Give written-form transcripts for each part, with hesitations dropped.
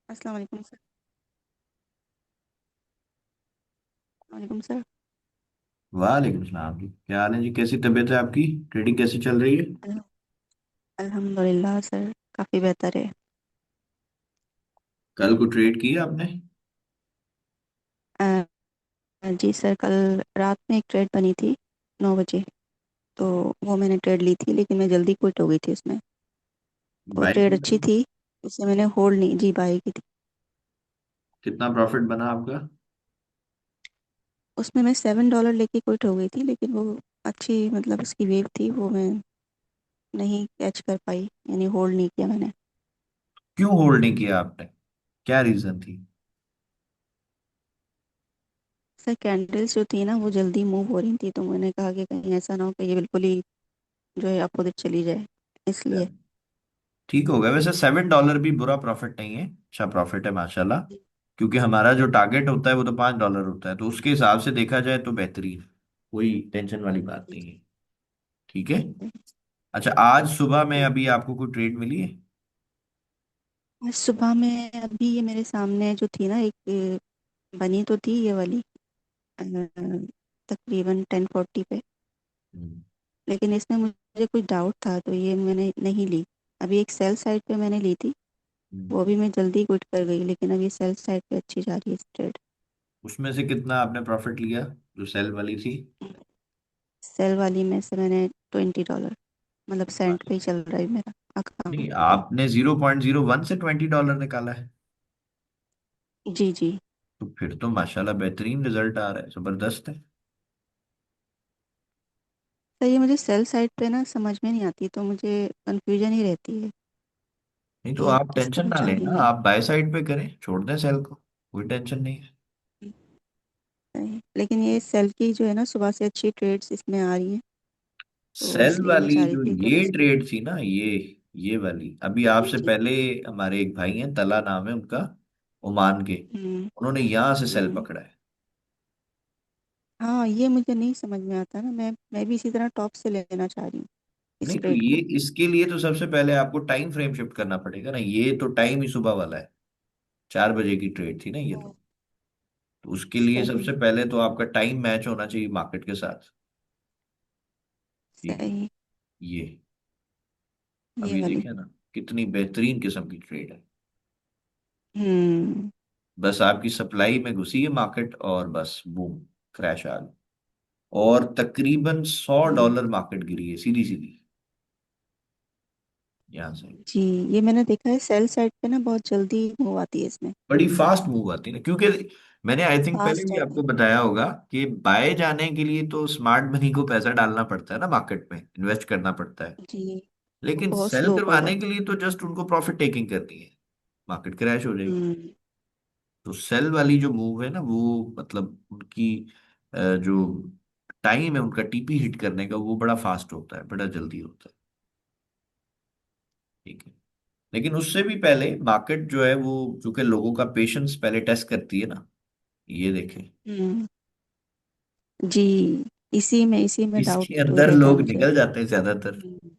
अस्सलाम वालेकुम सर। वालेकुम सर। वालेकुम सलाम जी। क्या हाल है जी? कैसी तबीयत है आपकी? ट्रेडिंग कैसी चल रही है? अल- अल्हम्दुलिल्लाह सर, काफ़ी बेहतर है। कल को ट्रेड किया आपने? जी सर, कल रात में एक ट्रेड बनी थी 9 बजे। तो वो मैंने ट्रेड ली थी, लेकिन मैं जल्दी क्विट हो गई थी उसमें। वो बाय ट्रेड की अच्छी थी? थी, उसे मैंने होल्ड नहीं, जी बाई की थी। कितना प्रॉफिट बना आपका? उसमें मैं $7 लेके क्विट हो गई थी, लेकिन वो अच्छी मतलब उसकी वेव थी, वो मैं नहीं कैच कर पाई, यानी होल्ड नहीं किया मैंने। क्यों होल्ड नहीं किया आपने? क्या रीजन थी? सर कैंडल्स जो थी ना, वो जल्दी मूव हो रही थी, तो मैंने कहा कि कहीं ऐसा ना हो कि ये बिल्कुल ही जो है अपोजिट चली जाए, इसलिए। ठीक हो गया। वैसे $7 भी बुरा प्रॉफिट नहीं है, अच्छा प्रॉफिट है माशाल्लाह। क्योंकि हमारा जो टारगेट होता है वो तो $5 होता है, तो उसके हिसाब से देखा जाए तो बेहतरीन। कोई टेंशन वाली बात नहीं है। ठीक है। अच्छा, आज सुबह में अभी आपको कोई ट्रेड मिली है? आज सुबह में अभी ये मेरे सामने जो थी ना, एक बनी तो थी ये वाली, अ, तकरीबन 10:40 पे। हम्म। लेकिन इसमें मुझे कुछ डाउट था, तो ये मैंने नहीं ली। अभी एक सेल साइड पे मैंने ली थी, हम्म। वो भी मैं जल्दी क्विट कर गई, लेकिन अभी सेल साइड पे अच्छी जा रही है ट्रेड। उसमें से कितना आपने प्रॉफिट लिया, जो सेल वाली थी? सेल वाली में से मैंने $20, मतलब सेंट पे ही चल रहा है मेरा नहीं, अकाउंट पे। आपने 0.01 से $20 निकाला है। जी जी। तो फिर तो माशाल्लाह बेहतरीन रिजल्ट आ रहा है, जबरदस्त है। तो ये मुझे सेल साइड पे ना समझ में नहीं आती, तो मुझे कंफ्यूजन ही रहती है नहीं तो कि आप किस टेंशन तरफ ना जा रही लेना, है। आप बाय साइड पे करें, छोड़ दें सेल को। कोई टेंशन नहीं है। सही। लेकिन ये सेल की जो है ना, सुबह से अच्छी ट्रेड्स इसमें आ रही हैं, तो सेल इसलिए मैं वाली चाह रही जो थी कि ये बस। ट्रेड थी ना, ये वाली अभी जी आपसे जी। पहले हमारे एक भाई हैं, तला नाम है उनका, ओमान के। हम्म। उन्होंने यहां से सेल हम्म। पकड़ा है। हाँ, ये मुझे नहीं समझ में आता ना, मैं भी इसी तरह टॉप से लेना चाह रही हूँ इस नहीं तो ट्रेड ये, को। इसके लिए तो सबसे पहले आपको टाइम फ्रेम शिफ्ट करना पड़ेगा ना। ये तो टाइम ही सुबह वाला है, 4 बजे की ट्रेड थी ना ये हाँ, तो उसके लिए सही। सबसे पहले तो आपका टाइम मैच होना चाहिए मार्केट के साथ। ठीक है। सही। ये ये अभी वाली। देखे ना, कितनी बेहतरीन किस्म की ट्रेड है। हम्म। बस आपकी सप्लाई में घुसी है मार्केट और बस बूम, क्रैश आ गई। और तकरीबन सौ हम्म। डॉलर मार्केट गिरी है सीधी सीधी यहाँ से। जी, ये मैंने देखा है सेल साइड पे ना बहुत जल्दी मूव आती है इसमें। बड़ी फास्ट मूव आती है ना, क्योंकि मैंने आई थिंक पहले फास्ट भी आती आपको है। बताया होगा कि बाय जाने के लिए तो स्मार्ट मनी को पैसा डालना पड़ता है ना, मार्केट में इन्वेस्ट करना पड़ता है। जी। वो लेकिन बहुत सेल स्लो हो करवाने के जाती लिए तो जस्ट उनको प्रॉफिट टेकिंग करनी है, मार्केट क्रैश हो है। जाएगी। हम्म। तो सेल वाली जो मूव है ना, वो मतलब उनकी जो टाइम है उनका टीपी हिट करने का, वो बड़ा फास्ट होता है, बड़ा जल्दी होता है। ठीक है। लेकिन उससे भी पहले मार्केट जो है वो, चूंकि लोगों का पेशेंस पहले टेस्ट करती है ना, ये देखें। हम्म। जी, इसी में डाउट इसके अंदर रहता है लोग मुझे। निकल जाते हैं ज्यादातर। हम्म।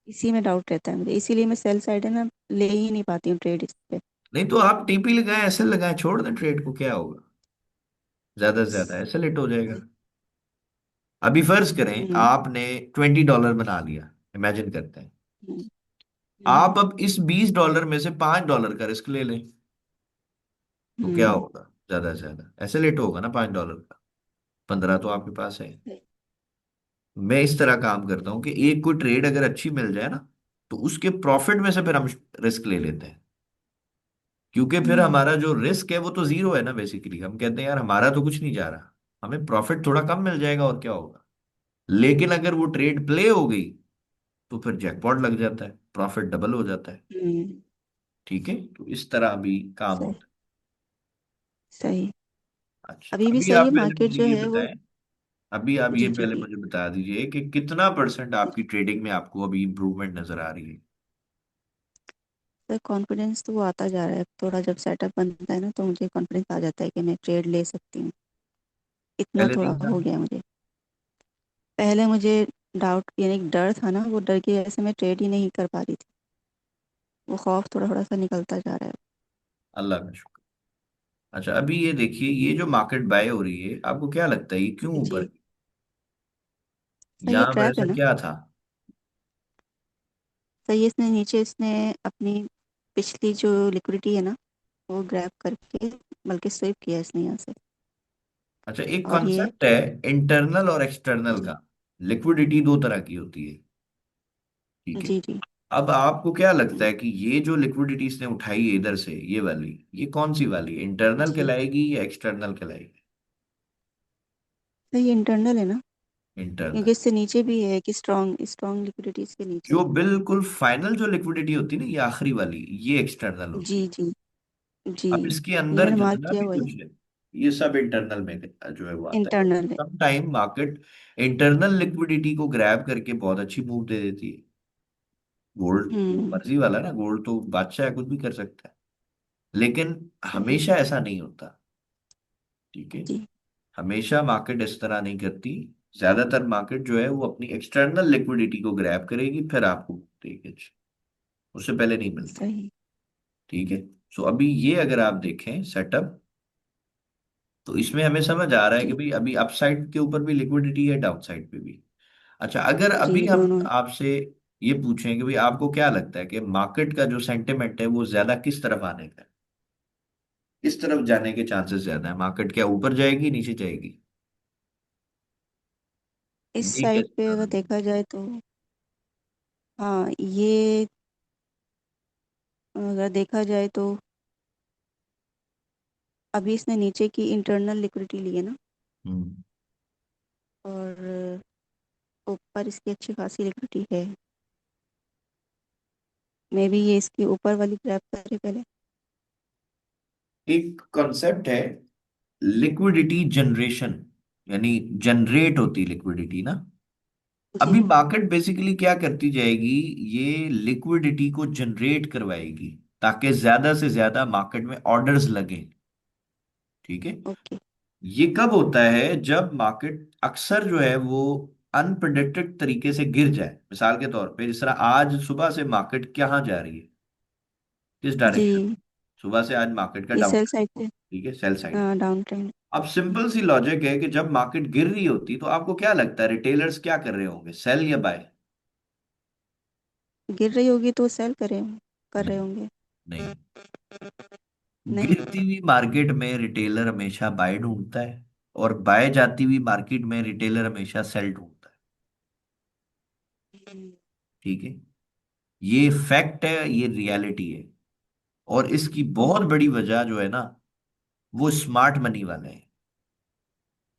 इसी में डाउट रहता है मुझे, इसीलिए मैं सेल साइड है ना ले ही नहीं पाती हूँ ट्रेड इस पे। नहीं तो आप टीपी लगाएं, ऐसे लगाएं, छोड़ दें ट्रेड को, क्या होगा? ज्यादा से ज्यादा ऐसे लेट हो जाएगा। अभी फर्ज करें हम्म। आपने $20 बना लिया, इमेजिन करते हैं। हम्म। आप हम्म। अब इस $20 में से $5 का रिस्क ले लें, तो क्या हम्म। होगा? ज्यादा से ज्यादा ऐसे लेट होगा ना $5 का, 15 तो आपके पास है। मैं इस तरह काम करता हूँ कि एक कोई ट्रेड अगर अच्छी मिल जाए ना, तो उसके प्रॉफिट में से फिर हम रिस्क ले लेते हैं। क्योंकि फिर हम्म। हमारा जो रिस्क है वो तो जीरो है ना, बेसिकली हम कहते हैं यार हमारा तो कुछ नहीं जा रहा, हमें प्रॉफिट थोड़ा कम मिल जाएगा और क्या होगा। लेकिन अगर वो ट्रेड प्ले हो गई, तो फिर जैकपॉट लग जाता है, प्रॉफिट डबल हो जाता है। हम्म। ठीक है, तो इस तरह भी काम सही। होता सही। है। अच्छा, अभी भी अभी सही आप है वैसे मार्केट मुझे जो ये है वो। बताएं, अभी आप ये जी जी पहले जी। मुझे बता दीजिए कि कितना परसेंट आपकी ट्रेडिंग में आपको अभी इंप्रूवमेंट नजर आ रही है? सर कॉन्फिडेंस तो वो आता जा रहा है, थोड़ा जब सेटअप बनता है ना, तो मुझे कॉन्फिडेंस आ जाता है कि मैं ट्रेड ले सकती हूँ। इतना पहले थोड़ा नहीं था? हो गया मुझे। पहले मुझे डाउट यानी एक डर था ना, वो डर की वजह से मैं ट्रेड ही नहीं कर पा रही थी। वो खौफ थोड़ा थोड़ा सा निकलता जा रहा है। अल्लाह का शुक्र। अच्छा अभी ये देखिए, ये जो मार्केट बाय हो रही है, आपको क्या लगता है ये क्यों ऊपर जी। है? सही है, यहाँ पर ट्रैप है ऐसा ना। क्या था? सही है, इसने नीचे इसने अपनी पिछली जो लिक्विडिटी है ना, वो ग्रैब करके, बल्कि स्वीप किया इसने यहाँ से। अच्छा एक और ये। कॉन्सेप्ट है इंटरनल और एक्सटर्नल जी का। लिक्विडिटी दो तरह की होती है, ठीक है। जी जी। अब आपको क्या लगता है कि ये जो लिक्विडिटी इसने उठाई है इधर से, ये वाली, ये कौन सी वाली, इंटरनल जी। कहलाएगी या एक्सटर्नल कहलाएगी? सही है, इंटरनल है ना। इंटरनल। क्योंकि इससे नीचे भी है कि स्ट्रॉन्ग स्ट्रॉन्ग लिक्विडिटी इसके नीचे जो है। बिल्कुल फाइनल जो लिक्विडिटी होती है ना, ये आखिरी वाली, ये एक्सटर्नल जी होती है। जी जी। अब इसके ये अंदर मैंने मार्क जितना किया भी हुआ है। कुछ है, ये सब इंटरनल में जो है वो आता है। इंटरनल है। Some time market internal liquidity को ग्रैब करके बहुत अच्छी मूव दे देती है। गोल्ड हम्म। मर्जी वाला है ना, गोल्ड तो बादशाह है, कुछ भी कर सकता है। लेकिन सही है। हमेशा ऐसा नहीं होता, ठीक है। जी। हमेशा मार्केट इस तरह नहीं करती। ज्यादातर मार्केट जो है वो अपनी एक्सटर्नल लिक्विडिटी को ग्रैब करेगी, फिर आपको देगी, उससे पहले नहीं मिलती, सही। ठीक है। सो अभी ये अगर आप देखें सेटअप, तो इसमें हमें समझ आ रहा है कि जी भाई अभी अपसाइड के ऊपर भी लिक्विडिटी है, डाउन साइड पे भी। अच्छा अगर अभी जी, हम दोनों है। आपसे ये पूछें कि भाई आपको क्या लगता है कि मार्केट का जो सेंटिमेंट है वो ज्यादा किस तरफ आने का है, किस तरफ जाने के चांसेस ज्यादा है? मार्केट क्या ऊपर जाएगी नीचे जाएगी? इस ये साइड कैसे पे पता अगर लगेगा? देखा जाए तो, हाँ, ये अगर देखा जाए तो अभी इसने नीचे की इंटरनल लिक्विडिटी ली है ना, हम्म। और ऊपर इसकी अच्छी खासी लिक्विडिटी है। मे बी ये इसके ऊपर वाली ग्रैब करे पहले। एक कॉन्सेप्ट है लिक्विडिटी जनरेशन, यानी जनरेट होती लिक्विडिटी ना। अभी जी। मार्केट बेसिकली क्या करती जाएगी, ये लिक्विडिटी को जनरेट करवाएगी ताकि ज्यादा से ज्यादा मार्केट में ऑर्डर्स लगे, ठीक है। ओके। ये कब होता है, जब मार्केट अक्सर जो है वो अनप्रिडिक्टेड तरीके से गिर जाए। मिसाल के तौर पे जिस तरह आज सुबह से मार्केट कहाँ जा रही है, किस डायरेक्शन, जी। सुबह से आज मार्केट का ये डाउन, सेल साइड पे। ठीक है, सेल साइड। Down trend. अब सिंपल सी लॉजिक है कि जब मार्केट गिर रही होती तो आपको क्या लगता है रिटेलर्स क्या कर रहे होंगे, सेल या बाय? गिर रही होगी तो सेल कर रहे नहीं, होंगे। नहीं। नहीं। गिरती हुई मार्केट में रिटेलर हमेशा बाय ढूंढता है, और बाय जाती हुई मार्केट में रिटेलर हमेशा सेल ढूंढता है, हम्म। ठीक है। ये फैक्ट है, ये रियलिटी है। और इसकी बहुत ओके। बड़ी वजह जो है ना, वो स्मार्ट मनी वाले हैं,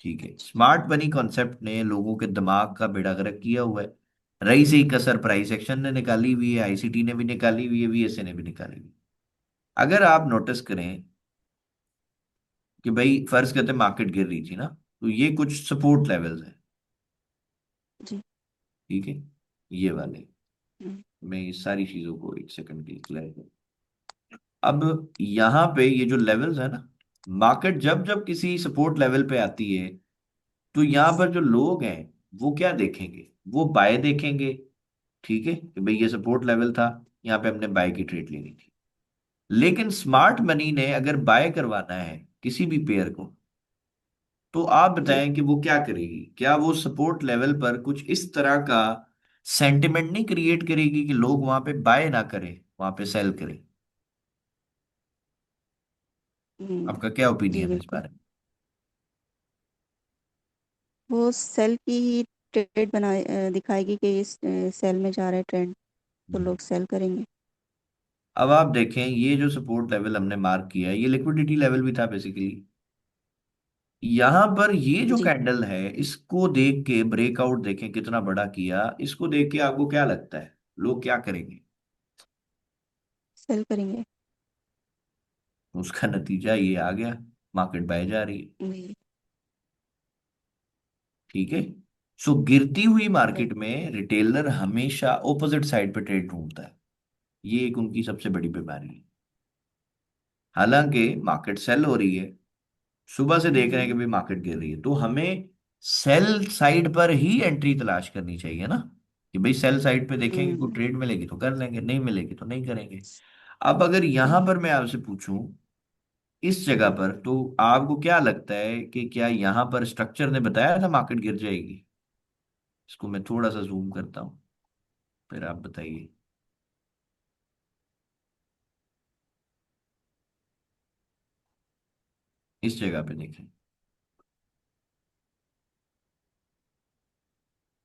ठीक है। अच्छा। स्मार्ट मनी कॉन्सेप्ट ने लोगों के दिमाग का बेड़ा गर्क किया हुआ है। रही सही कसर प्राइस एक्शन ने निकाली हुई है, आईसीटी ने भी निकाली हुई है, वीएसए ने भी निकाली हुई है। अगर आप नोटिस करें कि भाई फर्ज करते मार्केट गिर रही थी ना, तो ये कुछ सपोर्ट लेवल्स हैं, जी। ठीक है, ये वाले। हम्म। मैं इस सारी चीजों को एक सेकंड के लिए क्लियर करूं। अब यहाँ पे ये जो लेवल्स है ना, मार्केट जब जब किसी सपोर्ट लेवल पे आती है, तो यहाँ पर जो लोग हैं वो क्या देखेंगे, वो बाय देखेंगे, ठीक है, कि भाई ये सपोर्ट लेवल था, यहाँ पे हमने बाय की ट्रेड लेनी थी। लेकिन स्मार्ट मनी ने अगर बाय करवाना है किसी भी पेयर को, तो आप जी। बताएं कि वो क्या करेगी? क्या वो सपोर्ट लेवल पर कुछ इस तरह का सेंटिमेंट नहीं क्रिएट करेगी कि लोग वहां पे बाय ना करें, वहां पे सेल करें? हम्म। आपका क्या जी ओपिनियन है इस बिल्कुल। बारे में? वो सेल की ही ट्रेड दिखाएगी कि इस सेल में जा रहा है ट्रेंड, तो हम्म। लोग सेल करेंगे। अब आप देखें, ये जो सपोर्ट लेवल हमने मार्क किया है, ये लिक्विडिटी लेवल भी था बेसिकली। यहां पर ये जो जी। कैंडल है, इसको देख के ब्रेकआउट देखें कितना बड़ा किया, इसको देख के आपको क्या लगता है लोग क्या करेंगे? सेल करेंगे। उसका नतीजा ये आ गया, मार्केट बाय जा रही है, जी। ठीक है। सो गिरती हुई सही। मार्केट में रिटेलर हमेशा ऑपोजिट साइड पे ट्रेड ढूंढता है। ये एक उनकी सबसे बड़ी बीमारी है। हालांकि मार्केट सेल हो रही है, सुबह से देख रहे हैं कि हम्म। भाई मार्केट गिर रही है, तो हमें सेल साइड पर ही एंट्री तलाश करनी चाहिए ना। कि भाई सेल साइड पे देखेंगे कोई हम्म। ट्रेड मिलेगी तो कर लेंगे, नहीं मिलेगी तो नहीं करेंगे। अब अगर यहां सही। पर मैं आपसे पूछूं इस जगह पर, तो आपको क्या लगता है कि क्या यहां पर स्ट्रक्चर ने बताया था मार्केट गिर जाएगी? इसको मैं थोड़ा सा जूम करता हूं, फिर आप बताइए। इस जगह पे देखें,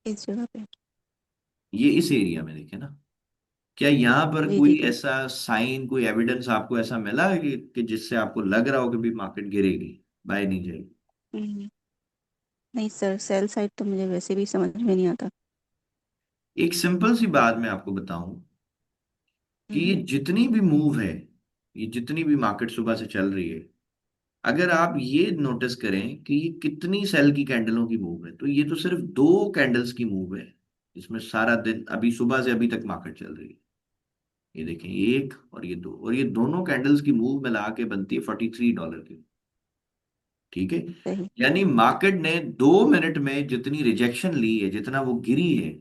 इस जगह पे। ये इस एरिया में देखें ना, क्या यहाँ पर जी जी कोई जी। ऐसा साइन, कोई एविडेंस आपको ऐसा मिला है कि जिससे आपको लग रहा हो कि भी मार्केट गिरेगी, बाय नहीं जाएगी? हम्म, नहीं सर, सेल साइड तो मुझे वैसे भी समझ में नहीं आता। एक सिंपल सी बात मैं आपको बताऊं कि ये हम्म। जितनी भी मूव है, ये जितनी भी मार्केट सुबह से चल रही है, अगर आप ये नोटिस करें कि ये कितनी सेल की कैंडलों की मूव है, तो ये तो सिर्फ दो कैंडल्स की मूव है। इसमें सारा दिन अभी सुबह से अभी तक मार्केट चल रही है। ये देखें, एक और ये दो, और ये दोनों कैंडल्स की मूव मिला के बनती है $43 की। ठीक है, सही। यानी मार्केट ने 2 मिनट में जितनी रिजेक्शन ली है, जितना वो गिरी है,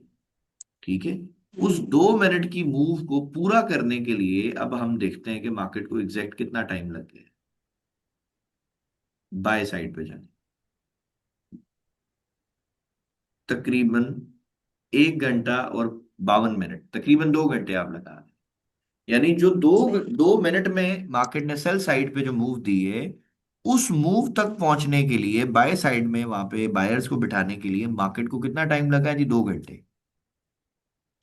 ठीक है, उस हम्म। 2 मिनट की मूव को पूरा करने के लिए अब हम देखते हैं कि मार्केट को एग्जैक्ट कितना टाइम लग गया बाय साइड पे जाने। तकरीबन 1 घंटा और 52 मिनट, तकरीबन 2 घंटे आप लगा रहे हैं। यानी जो दो सही। 2 मिनट में मार्केट ने सेल साइड पे जो मूव दी है, उस मूव तक पहुंचने के लिए बाय साइड में वहां पे बायर्स को बिठाने के लिए मार्केट को कितना टाइम लगा है जी? 2 घंटे।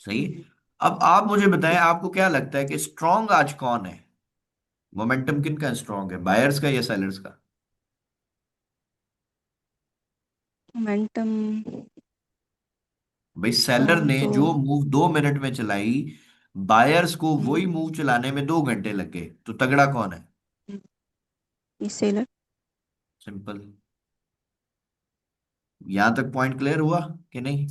सही है। हम्म। अब आप मुझे बताएं, जी। आपको क्या लगता है कि स्ट्रांग आज कौन है? मोमेंटम किन का स्ट्रांग है, बायर्स का या सेलर्स का? मोमेंटम। भाई सेलर ने तो जो मूव 2 मिनट में चलाई, बायर्स को वही हम्म, मूव चलाने में 2 घंटे लगे, तो तगड़ा कौन है? हम्म, ये सेलर। सिंपल। यहां तक पॉइंट क्लियर हुआ कि नहीं?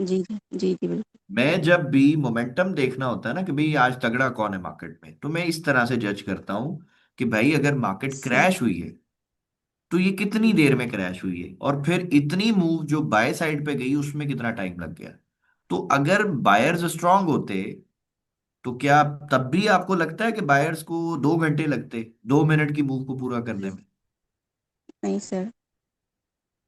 जी जी जी जी बिल्कुल। मैं जब भी मोमेंटम देखना होता है ना कि भाई आज तगड़ा कौन है मार्केट में, तो मैं इस तरह से जज करता हूं कि भाई अगर मार्केट सही। क्रैश हुई है तो ये कितनी हम्म। देर में क्रैश हुई है, और फिर इतनी मूव जो बाय साइड पे गई उसमें कितना टाइम लग गया। तो अगर बायर्स स्ट्रांग होते, तो क्या तब भी आपको लगता है कि बायर्स को 2 घंटे लगते 2 मिनट की मूव को पूरा करने हम्म, में? नहीं सर,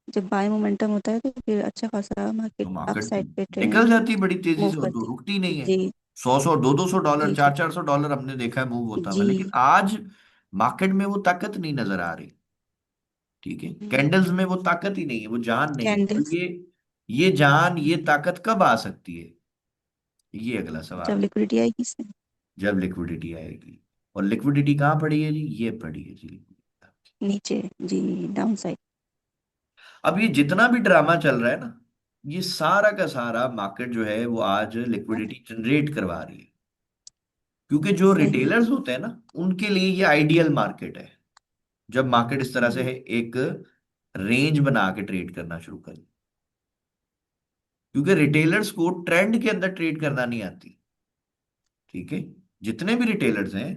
जब बाय मोमेंटम होता है तो फिर अच्छा खासा तो मार्केट अप मार्केट साइड पे निकल ट्रेंड जाती बड़ी तेजी मूव से, और तो करती रुकती नहीं है। है। जी 100 100 200 200 डॉलर जी जी 400 400 डॉलर हमने देखा है मूव होता हुआ, लेकिन जी। आज मार्केट में वो ताकत नहीं नजर आ रही। ठीक है, कैंडल्स में वो ताकत ही नहीं है, वो जान नहीं है। और कैंडल्स। ये जान, ये ताकत कब आ सकती है, ये अगला जब सवाल है। लिक्विडिटी आएगी इसमें। जब लिक्विडिटी आएगी। और लिक्विडिटी कहाँ पड़ी है जी? ये पड़ी है जी। नीचे। जी। Down side. अब ये जितना भी ड्रामा चल रहा है ना, ये सारा का सारा मार्केट जो है वो आज लिक्विडिटी जनरेट करवा रही है। क्योंकि जो सही। रिटेलर्स होते हैं ना, उनके लिए ये आइडियल मार्केट है। जब मार्केट इस तरह से हम्म, है, एक रेंज बना के ट्रेड करना शुरू कर, क्योंकि रिटेलर्स को ट्रेंड के अंदर ट्रेड करना नहीं आती। ठीक है, जितने भी रिटेलर्स हैं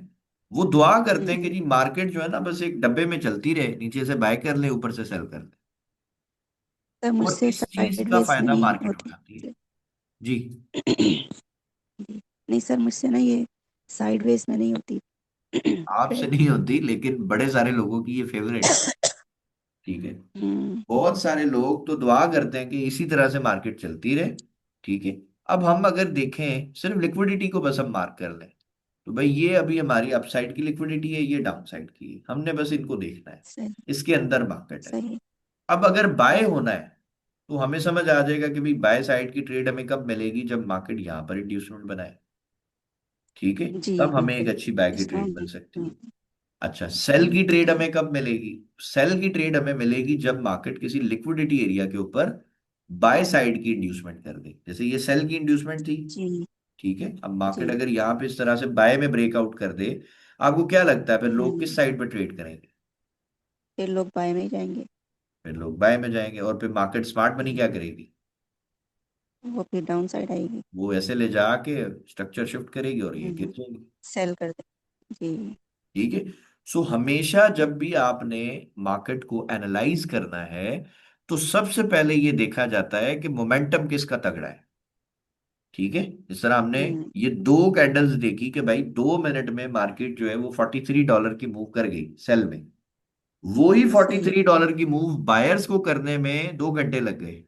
वो दुआ करते हैं कि हम्म। जी मार्केट जो है ना बस एक डब्बे में चलती रहे, नीचे से बाय कर ले, ऊपर से सेल कर ले। सर और मुझसे इस चीज का साइडवेज में फायदा नहीं मार्केट होती। उठाती है। जी। जी। नहीं सर, मुझसे ना ये साइडवेज में नहीं होती आपसे ट्रेड। नहीं होती, लेकिन बड़े सारे लोगों की ये फेवरेट है। ठीक है, हम्म। बहुत सारे लोग तो दुआ करते हैं कि इसी तरह से मार्केट चलती रहे। ठीक है, अब हम अगर देखें सिर्फ लिक्विडिटी को बस हम मार्क कर लें, तो भाई ये अभी हमारी अपसाइड की लिक्विडिटी है, ये डाउन साइड की है, हमने बस इनको देखना है। सही। इसके अंदर मार्केट है। सही। अब अगर बाय होना है, तो हमें समझ आ जाएगा कि भाई बाय साइड की ट्रेड हमें कब मिलेगी, जब मार्केट यहां पर इंड्यूसमेंट बनाए। ठीक है, जी तब हमें एक बिल्कुल। अच्छी बाय की ट्रेड स्ट्रॉन्ग मिल है। सकती है। अच्छा, सेल की ट्रेड हमें कब मिलेगी? सेल की ट्रेड हमें मिलेगी जब मार्केट किसी लिक्विडिटी एरिया के ऊपर बाय साइड की इंड्यूसमेंट कर दे, जैसे ये सेल की इंड्यूसमेंट थी। जी ठीक है, अब मार्केट जी। अगर यहाँ पे इस तरह से बाय में ब्रेकआउट कर दे, आपको क्या लगता है फिर लोग किस हम्म। साइड पे ट्रेड करेंगे? फिर लोग बाय में ही जाएंगे। फिर लोग बाय में जाएंगे, और फिर मार्केट स्मार्ट मनी क्या हम्म, करेगी? वो फिर डाउन साइड आएगी। वो ऐसे ले जाके स्ट्रक्चर शिफ्ट करेगी और ये गिर हम्म, जाएगी। सेल कर दे। जी। ठीक है, सो हमेशा जब भी आपने मार्केट को एनालाइज करना है, तो सबसे पहले ये देखा जाता है कि मोमेंटम किसका तगड़ा है। ठीक है। इस तरह हमने हम्म। ये दो कैंडल्स देखी कि भाई 2 मिनट में मार्केट जो है वो $43 की मूव कर गई सेल में। वो ही फोर्टी सही। थ्री डॉलर की मूव बायर्स को करने में 2 घंटे लग गए।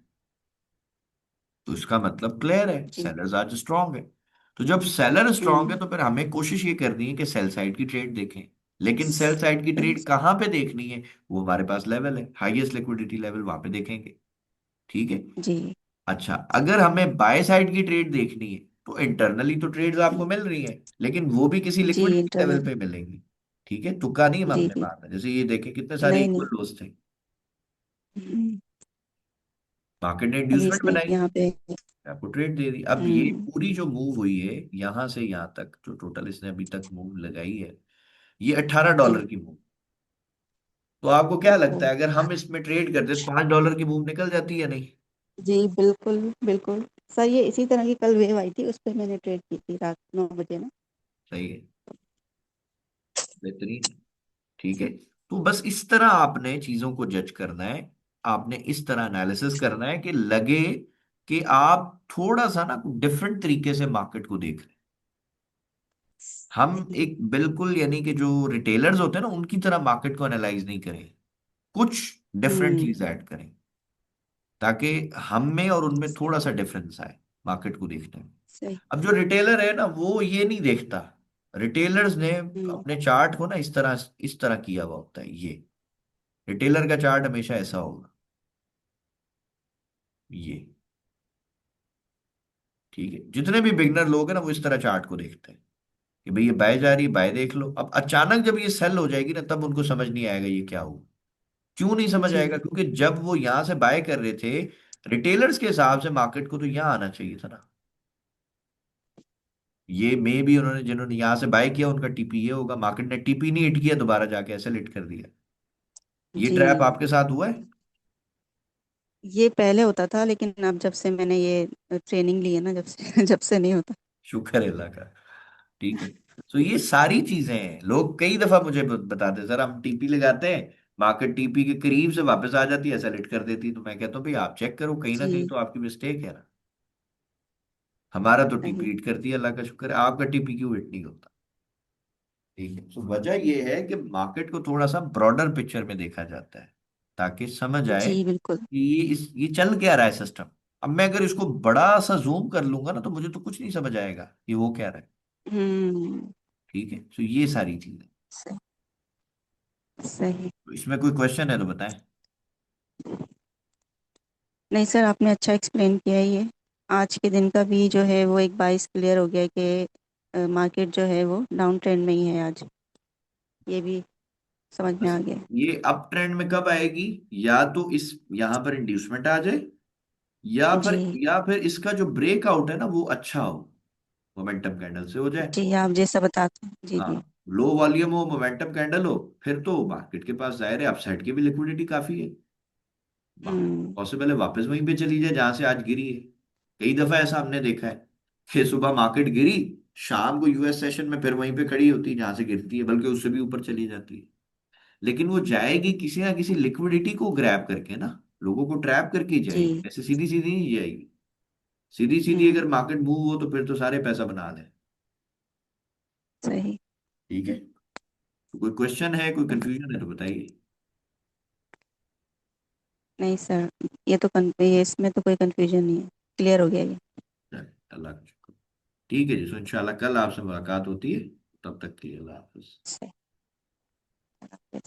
तो इसका मतलब क्लियर है, जी। सेलर्स आज स्ट्रांग है। तो जब सेलर स्ट्रांग है हम्म। तो फिर हमें कोशिश ये करनी है कि सेल साइड की ट्रेड देखें। लेकिन सेल साइड की सही। ट्रेड कहाँ पे देखनी है? वो हमारे पास लेवल है, हाईएस्ट लिक्विडिटी लेवल, वहां पे देखेंगे। ठीक है। जी। अच्छा, अगर हमें बाय साइड की ट्रेड देखनी है तो इंटरनली तो ट्रेड्स आपको हम्म, मिल रही हैं, लेकिन वो भी किसी जी लिक्विडिटी लेवल इंटरनल। पे मिलेंगी। ठीक है, तुक्का नहीं जी हमने जी। मारना। जैसे ये देखें कितने सारे नहीं इक्वल नहीं। लोज थे, हम्म, मार्केट ने अभी इंड्यूसमेंट इसने बनाई, यहाँ पे। आपको ट्रेड दे दी। अब ये हम्म। पूरी जो मूव हुई है यहां से यहां तक, जो टोटल इसने अभी तक मूव लगाई है, ये $18 जी। की मूव। तो आपको क्या ओहो। लगता है अगर हम इसमें ट्रेड करते तो $5 की मूव निकल जाती है नहीं? जी बिल्कुल बिल्कुल। सर ये इसी तरह की कल वेव आई थी, उस पर मैंने ट्रेड की थी रात 9 बजे ना। सही है, बेहतरीन। ठीक है। तो बस इस तरह आपने चीजों को जज करना है, आपने इस तरह एनालिसिस करना है कि लगे कि आप थोड़ा सा ना डिफरेंट तरीके से मार्केट को देख रहे हैं। हम सही। एक बिल्कुल यानी कि जो रिटेलर्स होते हैं ना उनकी तरह मार्केट को एनालाइज नहीं करें, कुछ डिफरेंट हम्म। चीज ऐड करें, ताकि हम में और उनमें थोड़ा सा डिफरेंस आए मार्केट को देखने में। सही। अब जो रिटेलर है ना वो ये नहीं देखता। रिटेलर्स ने हम्म। अपने चार्ट को ना इस तरह किया हुआ होता है। ये रिटेलर का चार्ट हमेशा ऐसा होगा, ये। ठीक है, जितने भी बिगनर लोग हैं ना वो इस तरह चार्ट को देखते हैं कि भाई ये बाय जा रही है, बाय देख लो। अब अचानक जब ये सेल हो जाएगी ना तब उनको समझ नहीं आएगा ये क्या हुआ। क्यों नहीं समझ आएगा? जी। क्योंकि जब वो यहां से बाय कर रहे थे रिटेलर्स के हिसाब से मार्केट को तो यहाँ आना चाहिए था ना। ये मे भी उन्होंने, जिन्होंने यहां से बाय किया उनका टीपी ये होगा, मार्केट ने टीपी नहीं हिट किया, दोबारा जाके ऐसे लिट कर दिया। ये जी। ट्रैप आपके साथ हुआ है? ये पहले होता था, लेकिन अब जब से मैंने ये ट्रेनिंग ली है ना, जब से जब से नहीं होता। शुक्र है अल्लाह का। ठीक है। तो ये सारी चीजें हैं, लोग कई दफा मुझे बताते हैं, सर हम टीपी लगाते हैं, मार्केट टीपी के करीब से वापस आ जाती है, ऐसा लिट कर देती है। तो मैं कहता हूँ भाई आप चेक करो, कहीं ना कहीं जी। तो आपकी मिस्टेक है ना। हमारा तो टीपी सही। हिट करती है, अल्लाह का शुक्र है, आपका टीपी क्यों हिट नहीं होता? ठीक है। तो वजह यह है कि मार्केट को थोड़ा सा ब्रॉडर पिक्चर में देखा जाता है, ताकि समझ आए जी बिल्कुल। कि ये चल क्या रहा है सिस्टम। अब मैं अगर इसको बड़ा सा जूम कर लूंगा ना तो मुझे तो कुछ नहीं समझ आएगा ये हो क्या रहा है। हम्म। ठीक है, तो ये सारी चीजें। सही। सही। तो इसमें कोई क्वेश्चन है तो बताएं। नहीं सर, आपने अच्छा एक्सप्लेन किया है ये। आज के दिन का भी जो है वो एक बाइस क्लियर हो गया है कि मार्केट जो है वो डाउन ट्रेंड में ही है आज। ये भी समझ में बस आ गया। ये अप ट्रेंड में कब आएगी? या तो इस यहां पर इंड्यूसमेंट आ जाए, जी। या फिर इसका जो ब्रेकआउट है ना वो अच्छा हो, मोमेंटम कैंडल से हो जाए। जी आप जैसा बताते हैं, जी हाँ, जी। लो वॉल्यूम हो, मोमेंटम कैंडल हो, फिर तो मार्केट के पास जाहिर है अपसाइड की भी लिक्विडिटी काफी है। हम्म। पॉसिबल है वापस वहीं पे चली जाए जहां से आज गिरी है। कई दफा ऐसा हमने देखा है कि सुबह मार्केट गिरी, शाम को यूएस सेशन में फिर वहीं पे खड़ी होती है जहां से गिरती है, बल्कि उससे भी ऊपर चली जाती है। लेकिन वो जाएगी किसी ना किसी लिक्विडिटी को ग्रैब करके ना, लोगों को ट्रैप करके ही जी। जाएगी, ऐसे सीधी सीधी नहीं जाएगी। सीधी सीधी हम्म। अगर मार्केट मूव हो तो फिर तो सारे पैसा बना लें। सही। ठीक है। तो कोई क्वेश्चन है, कोई कंफ्यूजन है तो बताइए। नहीं सर, ये इसमें तो कोई कंफ्यूजन नहीं है। क्लियर हो गया ये। चलिए, अल्लाह का शुक्र। ठीक है जी, सो इंशाल्लाह कल आपसे मुलाकात होती है। तब तक के लिए अल्लाह हाफिज।